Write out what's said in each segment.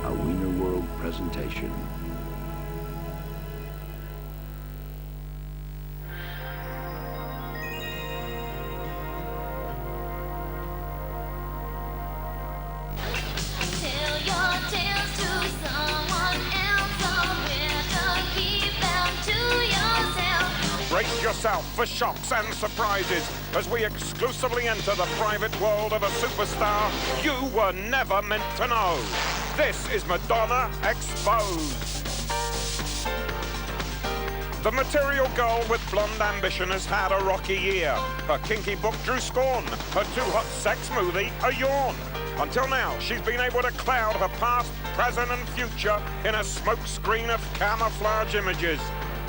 A Wiener World presentation. Brace yourself for shocks and surprises as we exclusively enter the private world of a superstar you were never meant to know. This is Madonna Exposed. The material girl with blonde ambition has had a rocky year. Her kinky book drew scorn. Her too-hot sex movie, a yawn. Until now, she's been able to cloud her past, present, and future in a smokescreen of camouflage images.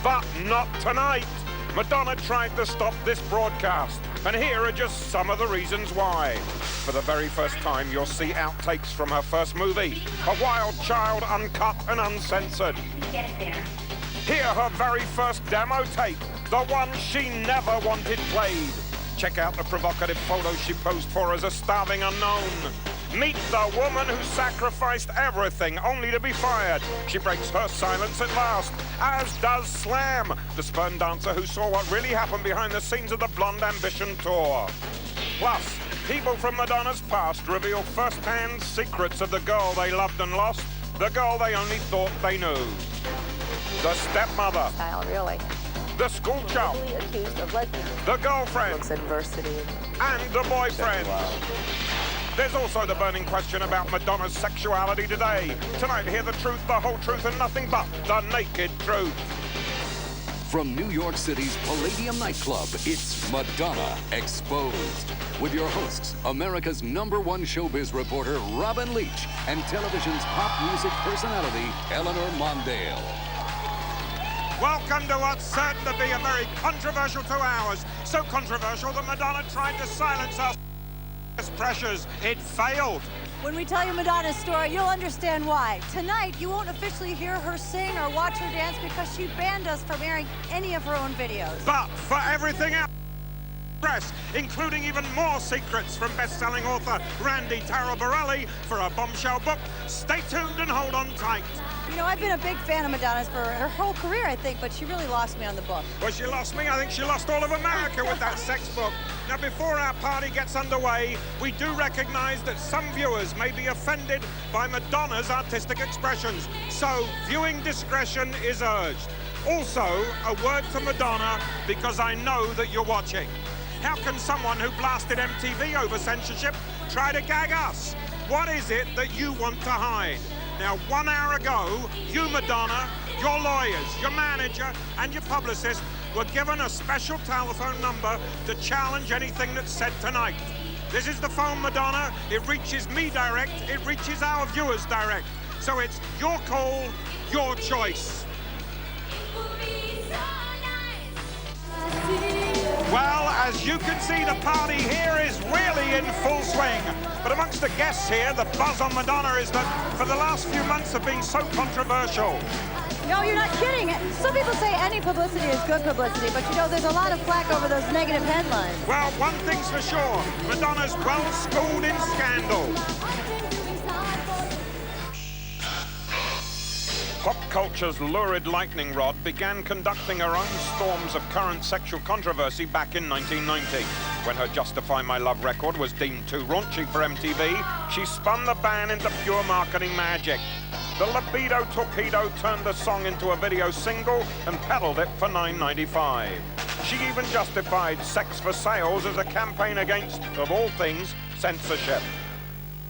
But not tonight. Madonna tried to stop this broadcast, and here are just some of the reasons why. For the very first time, you'll see outtakes from her first movie, A Wild Child, uncut and uncensored. Get it there. Hear her very first demo tape, the one she never wanted played. Check out the provocative photos she posed for as a starving unknown. Meet the woman who sacrificed everything only to be fired. She breaks her silence at last, as does Slam, the sperm dancer who saw what really happened behind the scenes of the Blonde Ambition tour. Plus, people from Madonna's past reveal first-hand secrets of the girl they loved and lost, the girl they only thought they knew. The stepmother. Style, really. The school chum. Accused of lesbian. The girlfriend. Looks adversity. And the boyfriend. There's also the burning question about Madonna's sexuality today. Tonight, hear the truth, the whole truth, and nothing but the naked truth. From New York City's Palladium nightclub, it's Madonna Exposed. With your hosts, America's #1 showbiz reporter, Robin Leach, and television's pop music personality, Eleanor Mondale. Welcome to what's certain to be a very controversial 2 hours. So controversial that Madonna tried to silence us. Pressures. It failed. When we tell you Madonna's story, you'll understand why. Tonight, you won't officially hear her sing or watch her dance because she banned us from airing any of her own videos. But for everything else, press, including even more secrets from best-selling author Randy Taraborelli for a bombshell book, stay tuned and hold on tight. You know, I've been a big fan of Madonna's for her whole career, I think, but she really lost me on the book. Well, she lost me. I think she lost all of America with that sex book. Now, before our party gets underway, we do recognize that some viewers may be offended by Madonna's artistic expressions, so viewing discretion is urged. Also, a word to Madonna, because I know that you're watching. How can someone who blasted MTV over censorship try to gag us? What is it that you want to hide? Now, 1 hour ago, you, Madonna, your lawyers, your manager, and your publicist were given a special telephone number to challenge anything that's said tonight. This is the phone, Madonna. It reaches me direct. It reaches our viewers direct. So it's your call, your choice. Well, as you can see, the party here is really in full swing. But amongst the guests here, the buzz on Madonna is that for the last few months have been so controversial. No, you're not kidding. Some people say any publicity is good publicity, but you know, there's a lot of flack over those negative headlines. Well, one thing's for sure, Madonna's well schooled in scandal. Pop culture's lurid lightning rod began conducting her own storms of current sexual controversy back in 1990. When her Justify My Love record was deemed too raunchy for MTV, she spun the ban into pure marketing magic. The libido torpedo turned the song into a video single and peddled it for $9.95. She even justified Sex for Sales as a campaign against, of all things, censorship.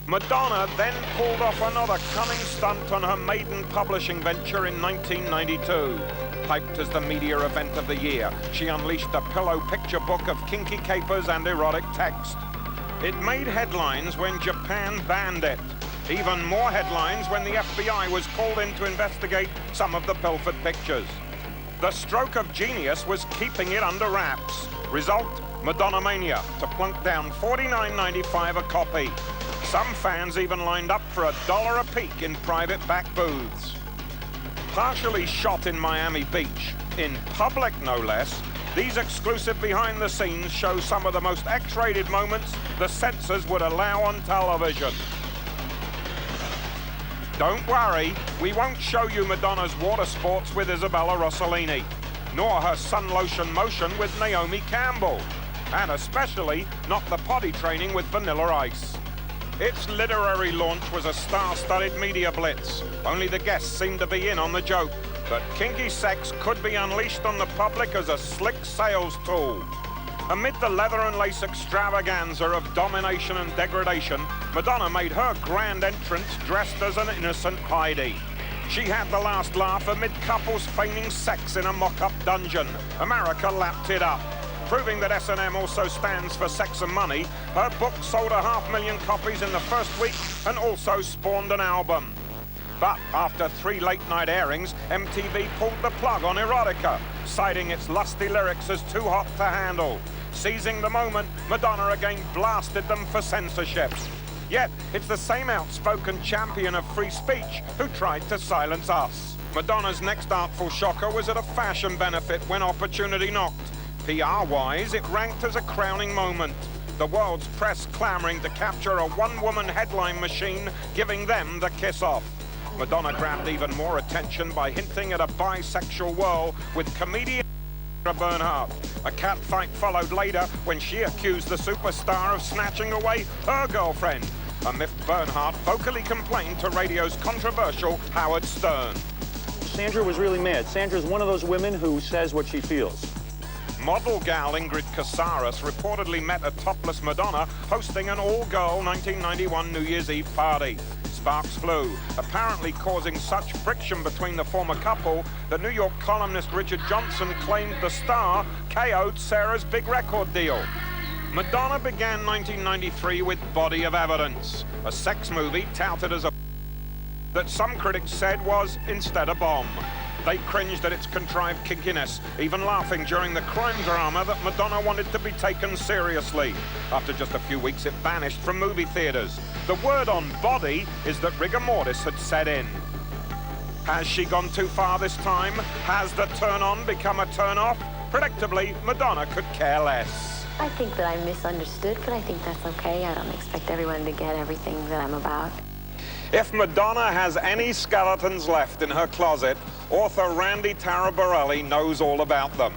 Madonna then pulled off another cunning stunt on her maiden publishing venture in 1992. Hyped as the media event of the year, she unleashed a pillow picture book of kinky capers and erotic text. It made headlines when Japan banned it. Even more headlines when the FBI was called in to investigate some of the pilfered pictures. The stroke of genius was keeping it under wraps. Result, Madonna Mania, to plunk down $49.95 a copy. Some fans even lined up for $1 a peek in private back booths. Partially shot in Miami Beach, in public no less, These exclusive behind-the-scenes show some of the most X-rated moments the censors would allow on television. Don't worry, we won't show you Madonna's water sports with Isabella Rossellini, nor her sun lotion motion with Naomi Campbell, and especially not the potty training with Vanilla Ice. Its literary launch was a star-studded media blitz. Only the guests seemed to be in on the joke, but kinky sex could be unleashed on the public as a slick sales tool. Amid the leather and lace extravaganza of domination and degradation, Madonna made her grand entrance dressed as an innocent Heidi. She had the last laugh amid couples feigning sex in a mock-up dungeon. America lapped it up. Proving that S&M also stands for sex and money, her book sold 500,000 copies in the first week and also spawned an album. But after 3 late-night airings, MTV pulled the plug on Erotica, citing its lusty lyrics as too hot to handle. Seizing the moment, Madonna again blasted them for censorship. Yet, it's the same outspoken champion of free speech who tried to silence us. Madonna's next artful shocker was at a fashion benefit when opportunity knocked. PR-wise, it ranked as a crowning moment. The world's press clamoring to capture a one-woman headline machine, giving them the kiss-off. Madonna grabbed even more attention by hinting at a bisexual whirl with comedian Bernhardt. A catfight followed later when she accused the superstar of snatching away her girlfriend. A miffed Bernhardt vocally complained to radio's controversial Howard Stern. Sandra was really mad. Sandra's one of those women who says what she feels. Model gal Ingrid Casares reportedly met a topless Madonna hosting an all-girl 1991 New Year's Eve party. Sparks flew, apparently causing such friction between the former couple that New York columnist Richard Johnson claimed the star KO'd Sarah's big record deal. Madonna began 1993 with Body of Evidence, a sex movie touted as a that some critics said was instead a bomb. They cringed at its contrived kinkiness, even laughing during the crime drama that Madonna wanted to be taken seriously. After just a few weeks, it vanished from movie theaters. The word on Body is that rigor mortis had set in. Has she gone too far this time? Has the turn-on become a turn-off? Predictably, Madonna could care less. I think that I'm misunderstood, but I think that's okay. I don't expect everyone to get everything that I'm about. If Madonna has any skeletons left in her closet, author Randy Taraborelli knows all about them.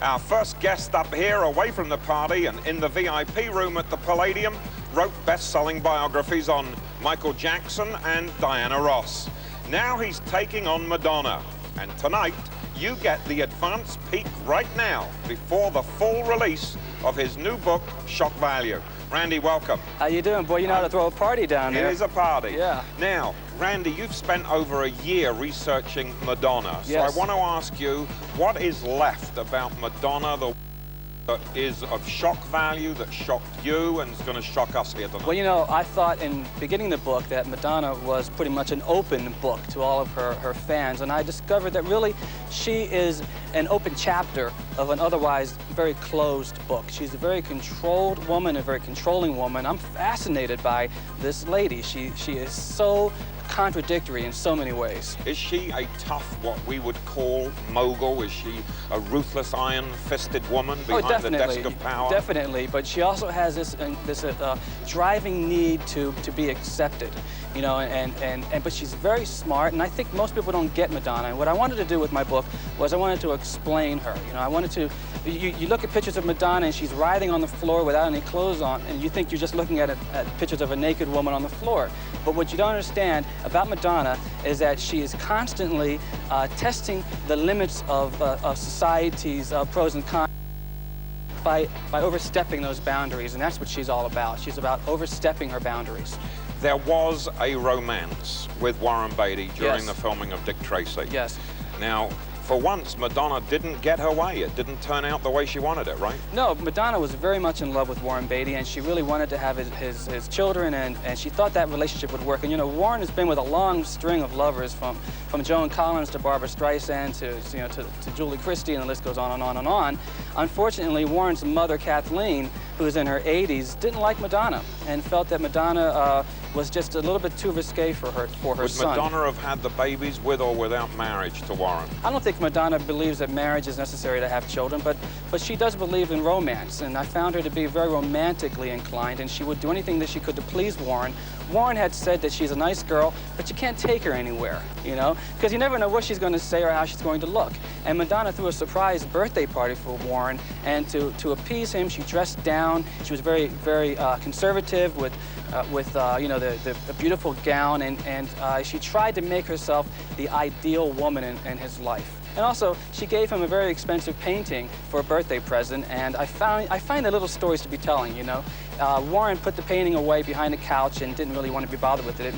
Our first guest up here, away from the party and in the VIP room at the Palladium, wrote best-selling biographies on Michael Jackson and Diana Ross. Now he's taking on Madonna. And tonight, you get the advance peek right now before the full release of his new book, Shock Value. Randy, welcome. How you doing, boy? You know how to throw a party down there. It is a party. Yeah. Now, Randy, you've spent over a year researching Madonna. So Yes. I want to ask you, what is left about Madonna that is of shock value, that shocked you and is going to shock us here tonight? Well, you know, I thought in beginning the book that Madonna was pretty much an open book to all of her fans, and I discovered that really she is an open chapter of an otherwise very closed book. She's a very controlled woman, a very controlling woman. I'm fascinated by this lady. She is so contradictory in so many ways. Is she a tough, what we would call mogul? Is she a ruthless, iron-fisted woman behind the desk of power? Definitely, but she also has this driving need to be accepted, you know, but she's very smart, and I think most people don't get Madonna. And what I wanted to do with my book was I wanted to explain her. You know, I wanted to, you look at pictures of Madonna and she's writhing on the floor without any clothes on, and you think you're just looking at pictures of a naked woman on the floor. But what you don't understand about Madonna is that she is constantly testing the limits of society's pros and cons by overstepping those boundaries, and that's what she's all about. She's about overstepping her boundaries. There was a romance with Warren Beatty during Yes. the filming of Dick Tracy. Yes. Now, for once, Madonna didn't get her way. It didn't turn out the way she wanted it, right? No, Madonna was very much in love with Warren Beatty, and she really wanted to have his children, and she thought that relationship would work. And you know, Warren has been with a long string of lovers, from Joan Collins to Barbara Streisand to Julie Christie, and the list goes on and on and on. Unfortunately, Warren's mother, Kathleen, who was in her 80s, didn't like Madonna and felt that Madonna was just a little bit too risque for her Would son. Madonna have had the babies with or without marriage to Warren? I don't think Madonna believes that marriage is necessary to have children, but she does believe in romance, and I found her to be very romantically inclined, and she would do anything that she could to please Warren. Warren had said that she's a nice girl, but you can't take her anywhere, you know, because you never know what she's going to say or how she's going to look. And Madonna threw a surprise birthday party for Warren, and to appease him, she dressed down. She was very, very conservative with you know, the beautiful gown, and she tried to make herself the ideal woman in his life. And also, she gave him a very expensive painting for a birthday present, and I find the little stories to be telling, you know. Warren put the painting away behind the couch and didn't really want to be bothered with it.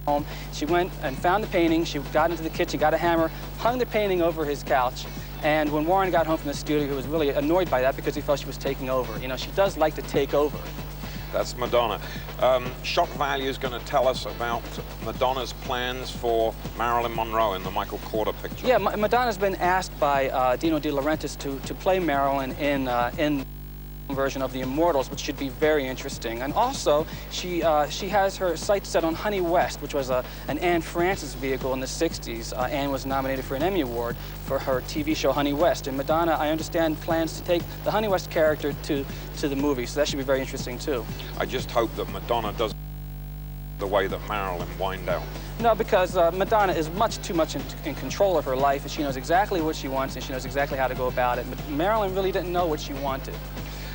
Home, she went and found the painting. She got into the kitchen, got a hammer, hung the painting over his couch, and when Warren got home from the studio, he was really annoyed by that because he felt she was taking over. You know, she does like to take over. That's Madonna. Shock Value is going to tell us about Madonna's plans for Marilyn Monroe in the Michael Corder picture. Yeah, Madonna's been asked by Dino De Laurentiis to play Marilyn in version of The Immortals, which should be very interesting. And also, she has her sights set on Honey West, which was an Anne Francis vehicle in the 60s. Anne was nominated for an Emmy Award for her TV show Honey West. And Madonna, I understand, plans to take the Honey West character to the movie, so that should be very interesting, too. I just hope that Madonna does the way that Marilyn wined out. No, because Madonna is much too much in control of her life, and she knows exactly what she wants, and she knows exactly how to go about it. But Marilyn really didn't know what she wanted.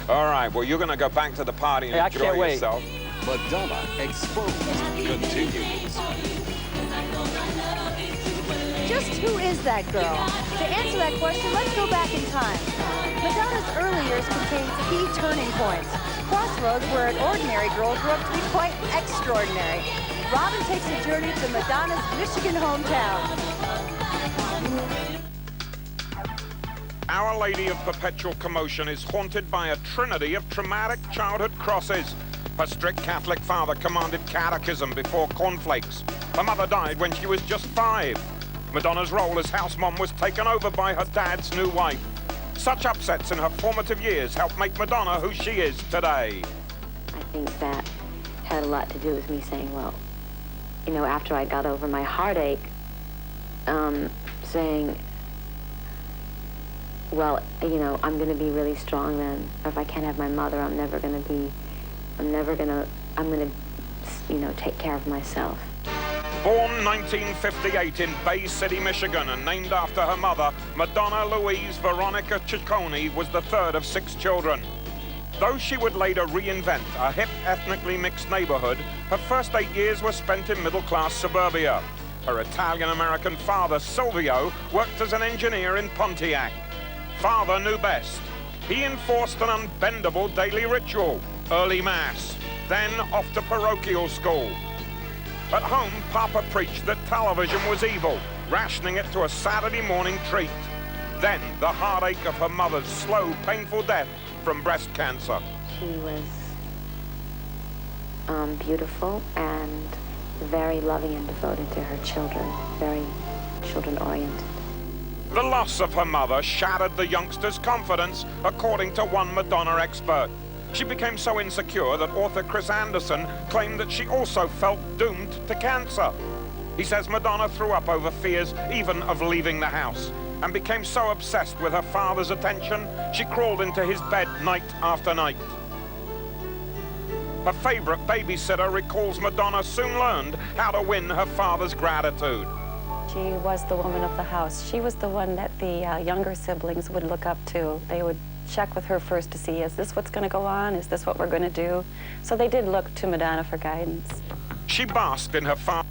All right, well, you're going to go back to the party and enjoy yourself. Madonna Exposed continues. Just who is that girl? To answer that question, let's go back in time. Madonna's early years contain key turning points, crossroads where an ordinary girl grew up to be quite extraordinary. Robin takes a journey to Madonna's Michigan hometown. Our Lady of Perpetual Commotion is haunted by a trinity of traumatic childhood crosses. Her strict Catholic father commanded catechism before cornflakes. Her mother died when she was just 5. Madonna's role as house mom was taken over by her dad's new wife. Such upsets in her formative years helped make Madonna who she is today. I think that had a lot to do with me saying, well, you know, after I got over my heartache, saying, well, you know, I'm going to be really strong then. If I can't have my mother, I'm going to, you know, take care of myself. Born 1958 in Bay City, Michigan, and named after her mother, Madonna Louise Veronica Ciccone was the third of 6 children. Though she would later reinvent a hip, ethnically mixed neighborhood, her first 8 years were spent in middle-class suburbia. Her Italian-American father, Silvio, worked as an engineer in Pontiac. Father knew best. He enforced an unbendable daily ritual, early mass, then off to parochial school. At home, Papa preached that television was evil, rationing it to a Saturday morning treat. Then the heartache of her mother's slow, painful death from breast cancer. She was beautiful and very loving and devoted to her children, very children-oriented. The loss of her mother shattered the youngster's confidence, according to one Madonna expert. She became so insecure that author Chris Anderson claimed that she also felt doomed to cancer. He says Madonna threw up over fears even of leaving the house and became so obsessed with her father's attention, she crawled into his bed night after night. Her favorite babysitter recalls Madonna soon learned how to win her father's gratitude. She was the woman of the house. She was the one that the younger siblings would look up to. They would check with her first to see, is this what's going to go on? Is this what we're going to do? So they did look to Madonna for guidance. She basked in her father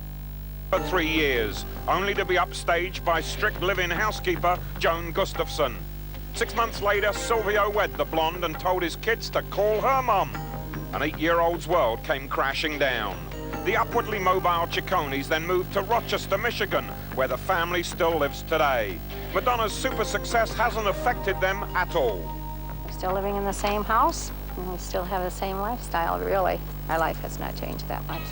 for 3 years, only to be upstaged by strict live-in housekeeper Joan Gustafson. 6 months later, Silvio wed the blonde and told his kids to call her mum. An 8-year-old's world came crashing down. The upwardly mobile Ciccones then moved to Rochester, Michigan, where the family still lives today. Madonna's super success hasn't affected them at all. We're still living in the same house, and we still have the same lifestyle, really. Our life has not changed that much.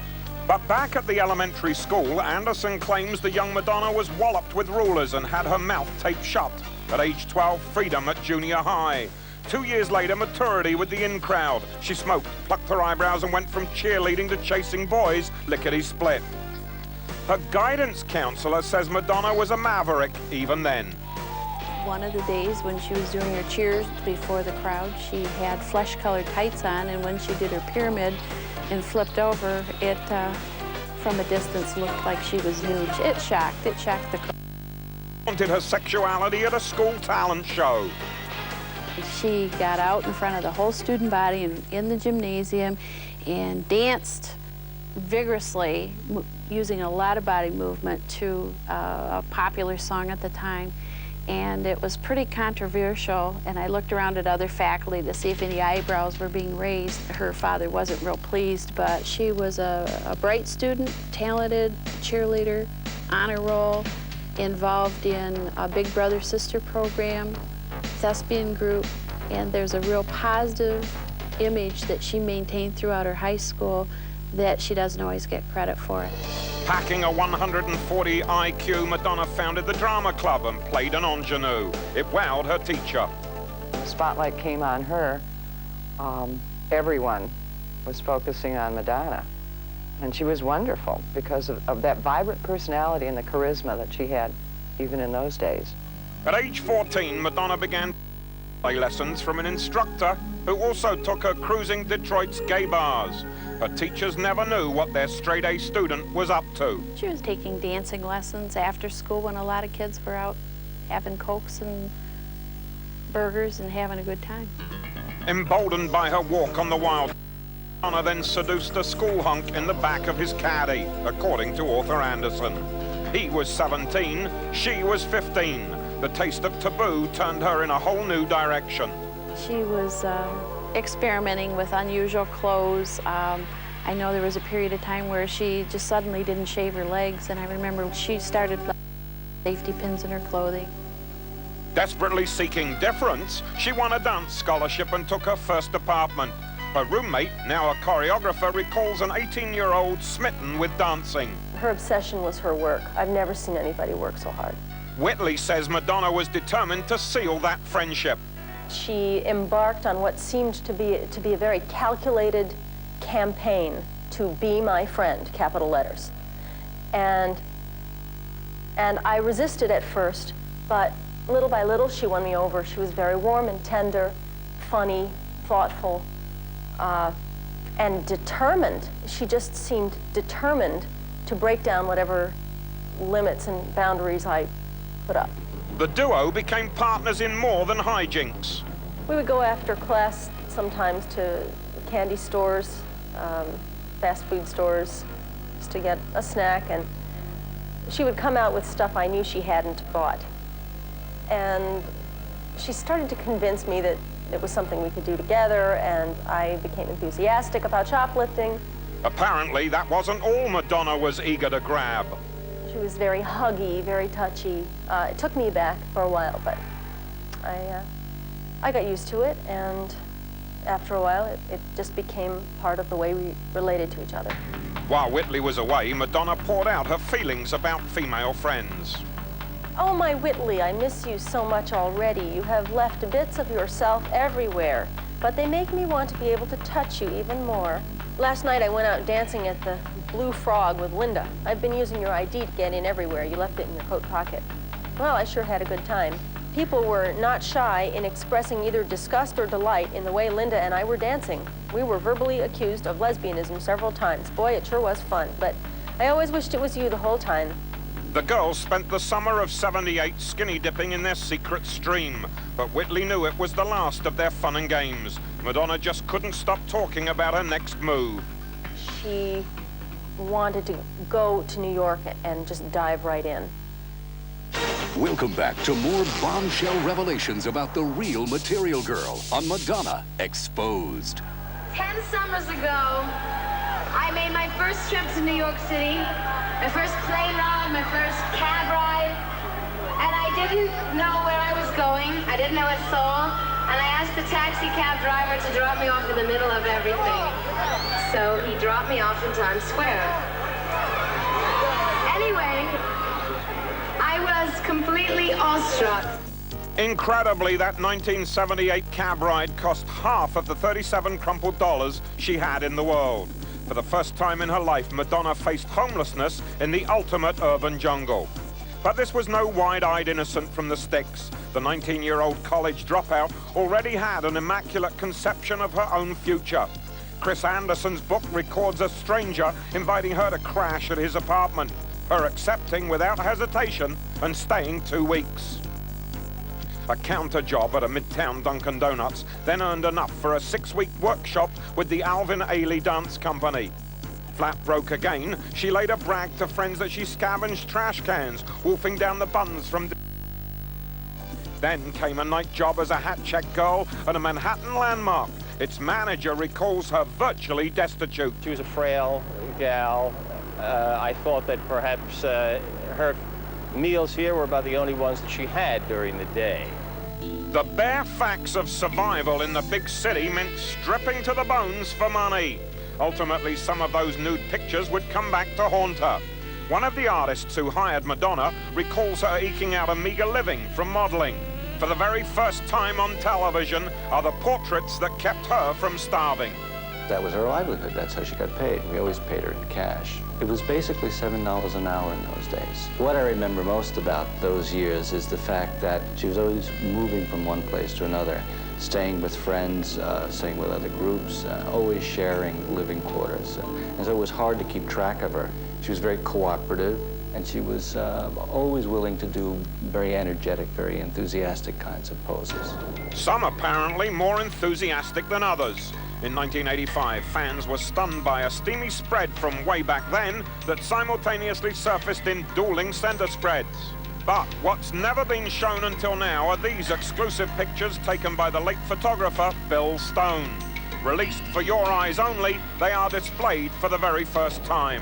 But back at the elementary school, Anderson claims the young Madonna was walloped with rulers and had her mouth taped shut. At age 12, freedom at junior high. 2 years later, maturity with the in crowd. She smoked, plucked her eyebrows, and went from cheerleading to chasing boys, lickety-split. Her guidance counselor says Madonna was a maverick even then. One of the days when she was doing her cheers before the crowd, she had flesh-colored tights on, and when she did her pyramid and flipped over, it, from a distance, looked like she was nude. It shocked the crowd. Wanted her sexuality at a school talent show. She got out in front of the whole student body in the gymnasium and danced vigorously, using a lot of body movement to a popular song at the time. And it was pretty controversial, and I looked around at other faculty to see if any eyebrows were being raised. Her father wasn't real pleased, but she was a bright student, talented cheerleader, honor roll, involved in a Big Brother Sister program, thespian group, and there's a real positive image that she maintained throughout her high school that she doesn't always get credit for it. Packing a 140 IQ, Madonna founded the drama club and played an ingenue. It wowed her teacher. The spotlight came on her. Everyone was focusing on Madonna. And she was wonderful because of that vibrant personality and the charisma that she had even in those days. At age 14, Madonna began play lessons from an instructor who also took her cruising Detroit's gay bars. Her teachers never knew what their straight-A student was up to. She was taking dancing lessons after school when a lot of kids were out having Cokes and burgers and having a good time. Emboldened by her walk on the wild, Madonna then seduced a school hunk in the back of his caddy, according to Arthur Anderson. He was 17, she was 15. The taste of taboo turned her in a whole new direction. She was experimenting with unusual clothes. I know there was a period of time where she just suddenly didn't shave her legs, and I remember she started safety pins in her clothing. Desperately seeking difference, she won a dance scholarship and took her first apartment. Her roommate, now a choreographer, recalls an 18-year-old smitten with dancing. Her obsession was her work. I've never seen anybody work so hard. Whitley says Madonna was determined to seal that friendship. She embarked on what seemed to be a very calculated campaign to be my friend, capital letters. And I resisted at first, but little by little she won me over. She was very warm and tender, funny, thoughtful, and determined. She just seemed determined to break down whatever limits and boundaries I put up. The duo became partners in more than hijinks. We would go after class sometimes to candy stores, fast food stores, just to get a snack, and she would come out with stuff I knew she hadn't bought. And she started to convince me that it was something we could do together, and I became enthusiastic about shoplifting. Apparently, that wasn't all Madonna was eager to grab. She was very huggy, very touchy. It took me back for a while, but I got used to it, and after a while, it just became part of the way we related to each other. While Whitley was away, Madonna poured out her feelings about female friends. Oh, my Whitley, I miss you so much already. You have left bits of yourself everywhere, but they make me want to be able to touch you even more. Last night, I went out dancing at the Blue Frog with Linda. I've been using your ID to get in everywhere. You left it in your coat pocket. Well, I sure had a good time. People were not shy in expressing either disgust or delight in the way Linda and I were dancing. We were verbally accused of lesbianism several times. Boy, it sure was fun, but I always wished it was you the whole time. The girls spent the summer of '78 skinny dipping in their secret stream, but Whitley knew it was the last of their fun and games. Madonna just couldn't stop talking about her next move. She wanted to go to New York and just dive right in. Welcome back to more bombshell revelations about the real Material Girl on Madonna Exposed. 10 summers ago, I made my first trip to New York City, my first plane ride, my first cab ride, and I didn't know where I was going. I didn't know a soul, and I asked the taxi cab driver to drop me off in the middle of everything. So he dropped me off in Times Square. Anyway, I was completely awestruck. Incredibly, that 1978 cab ride cost half of the 37 crumpled dollars she had in the world. For the first time in her life, Madonna faced homelessness in the ultimate urban jungle. But this was no wide-eyed innocent from the sticks. The 19-year-old college dropout already had an immaculate conception of her own future. Chris Anderson's book records a stranger inviting her to crash at his apartment, her accepting without hesitation and staying 2 weeks. A counter job at a midtown Dunkin' Donuts then earned enough for a 6-week workshop with the Alvin Ailey Dance Company. Flat broke again, she later bragged to friends that she scavenged trash cans, wolfing down the buns from... Then came a night job as a hat check girl at a Manhattan landmark. Its manager recalls her virtually destitute. She was a frail gal. I thought that perhaps her meals here were about the only ones that she had during the day. The bare facts of survival in the big city meant stripping to the bones for money. Ultimately, some of those nude pictures would come back to haunt her. One of the artists who hired Madonna recalls her eking out a meager living from modeling. For the very first time on television are the portraits that kept her from starving. That was her livelihood. That's how she got paid. We always paid her in cash. It was basically $7 an hour in those days. What I remember most about those years is the fact that she was always moving from one place to another, staying with friends, staying with other groups, always sharing living quarters. And so it was hard to keep track of her. She was very cooperative, and she was always willing to do very energetic, very enthusiastic kinds of poses. Some apparently more enthusiastic than others. In 1985, fans were stunned by a steamy spread from way back then that simultaneously surfaced in dueling center spreads. But what's never been shown until now are these exclusive pictures taken by the late photographer Bill Stone. Released for your eyes only, they are displayed for the very first time.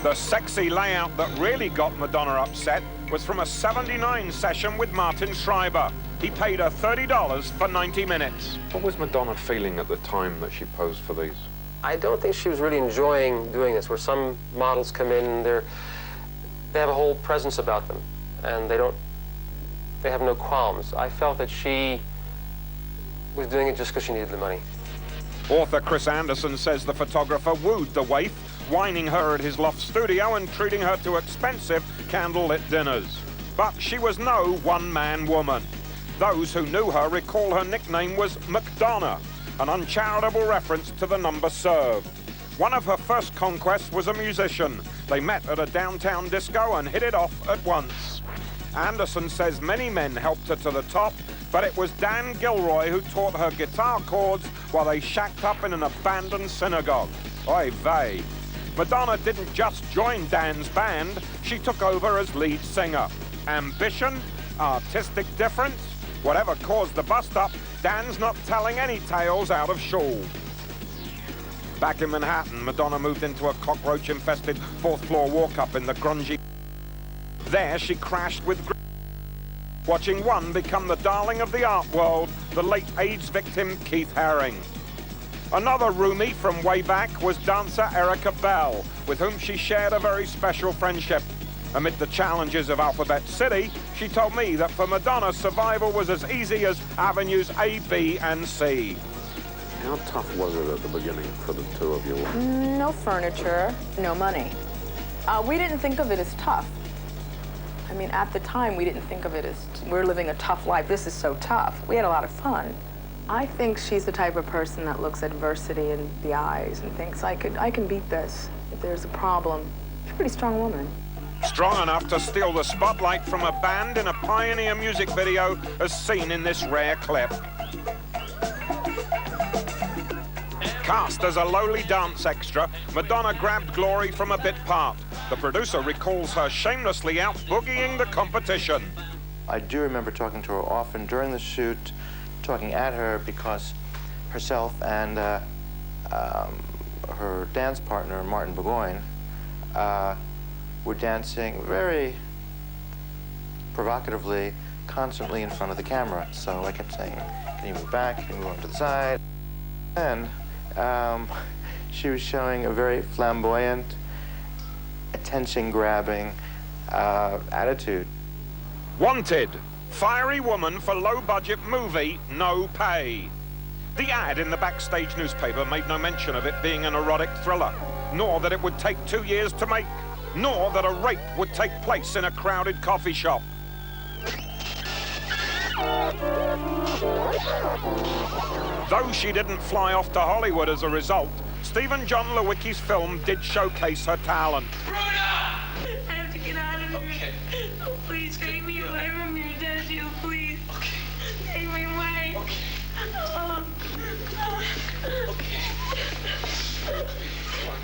The sexy layout that really got Madonna upset was from a '79 session with Martin Schreiber. He paid her $30 for 90 minutes. What was Madonna feeling at the time that she posed for these? I don't think she was really enjoying doing this, where some models come in, they have a whole presence about them, and they have no qualms. I felt that she was doing it just because she needed the money. Author Chris Anderson says the photographer wooed the waif, wining her at his loft studio and treating her to expensive candlelit dinners. But she was no one-man woman. Those who knew her recall her nickname was McDonna, an uncharitable reference to the number served. One of her first conquests was a musician. They met at a downtown disco and hit it off at once. Anderson says many men helped her to the top, but it was Dan Gilroy who taught her guitar chords while they shacked up in an abandoned synagogue. Oy vey. Madonna didn't just join Dan's band, she took over as lead singer. Ambition? Artistic difference? Whatever caused the bust-up, Dan's not telling any tales out of shul. Back in Manhattan, Madonna moved into a cockroach-infested fourth-floor walk-up in the grungy. There she crashed with watching one become the darling of the art world, the late AIDS victim Keith Haring. Another roomie from way back was dancer Erica Bell, with whom she shared a very special friendship. Amid the challenges of Alphabet City, she told me that for Madonna, survival was as easy as avenues A, B, and C. How tough was it at the beginning for the two of you? No furniture, no money. We didn't think of it as tough. I mean, at the time, we didn't think of it as, we're living a tough life. This is so tough. We had a lot of fun. I think she's the type of person that looks adversity in the eyes and thinks, I can beat this. If there's a problem, she's a pretty strong woman. Strong enough to steal the spotlight from a band in a pioneer music video as seen in this rare clip. Cast as a lowly dance extra, Madonna grabbed glory from a bit part. The producer recalls her shamelessly out-boogieing the competition. I do remember talking to her often during the shoot, talking at her because herself and her dance partner, Martin Burgoyne, were dancing very provocatively, constantly in front of the camera. So I kept saying, can you move back? Can you move on to the side? And she was showing a very flamboyant, attention-grabbing attitude. Wanted, fiery woman for low-budget movie, no pay. The ad in the backstage newspaper made no mention of it being an erotic thriller, nor that it would take 2 years to make, nor that a rape would take place in a crowded coffee shop. Though she didn't fly off to Hollywood as a result, Stephen John Lewicki's film did showcase her talent. I have to get out of here. Okay. Oh, please take me away from your statue, please. Okay. Take me away. Okay.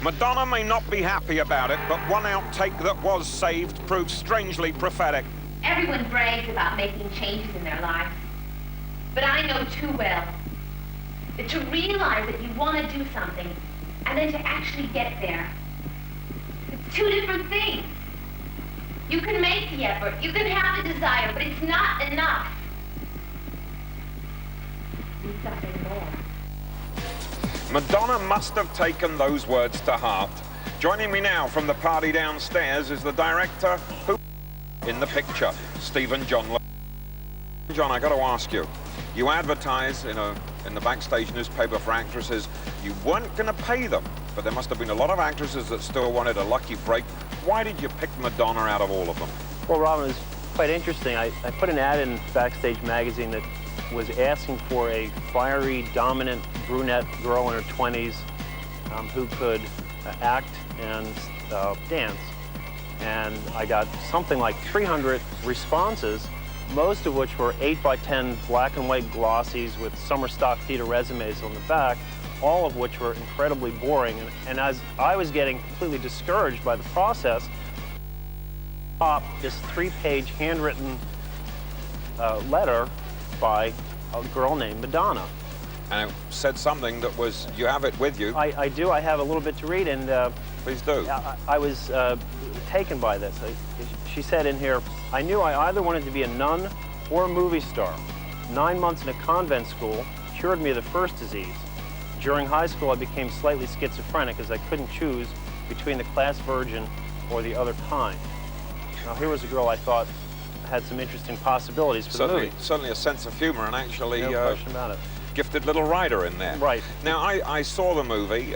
Madonna may not be happy about it, but one outtake that was saved proved strangely prophetic. Everyone brags about making changes in their lives. But I know too well that to realize that you want to do something and then to actually get there, it's two different things. You can make the effort, you can have the desire, but it's not enough. Need something more. Madonna must have taken those words to heart. Joining me now from the party downstairs is the director who in the picture, Stephen John. John, I got to ask you, you advertise in the backstage newspaper for actresses. You weren't going to pay them, but there must have been a lot of actresses that still wanted a lucky break. Why did you pick Madonna out of all of them? Well, Robin, it was quite interesting. I put an ad in Backstage magazine that was asking for a fiery, dominant brunette girl in her 20s who could act and dance. And I got something like 300 responses, most of which were 8x10 black and white glossies with summer stock theater resumes on the back, all of which were incredibly boring. And as I was getting completely discouraged by the process, this 3-page handwritten letter by a girl named Madonna. And it said something that was, you have it with you. I do. I have a little bit to read, and please do. I was taken by this. She said in here, I knew I either wanted to be a nun or a movie star. 9 months in a convent school cured me of the first disease. During high school, I became slightly schizophrenic as I couldn't choose between the class virgin or the other kind. Now, here was a girl I thought had some interesting possibilities for the movie. Certainly a sense of humor, and actually no question about it. Gifted little writer in there. Right. Now, I saw the movie.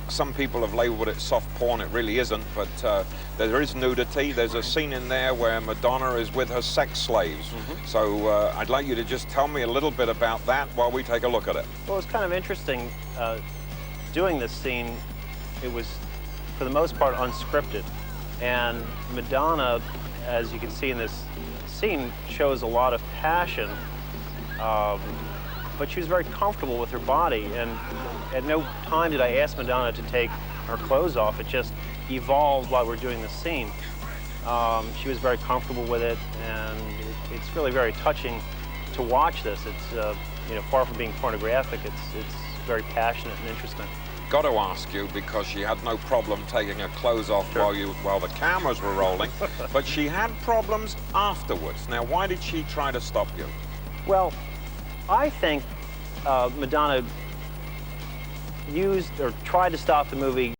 Some people have labeled it soft porn. It really isn't, but there is nudity. There's a scene in there where Madonna is with her sex slaves. So I'd like you to just tell me a little bit about that while we take a look at it. Well, it was kind of interesting doing this scene. It was, for the most part, unscripted. And Madonna, as you can see in this scene, shows a lot of passion. But she was very comfortable with her body, and at no time did I ask Madonna to take her clothes off. It just evolved while we're doing the scene. She was very comfortable with it, and it's really very touching to watch this. It's far from being pornographic. It's very passionate and interesting. Got to ask you, because she had no problem taking her clothes off while the cameras were rolling, but she had problems afterwards. Now, why did she try to stop you? Well, I think Madonna used or tried to stop the movie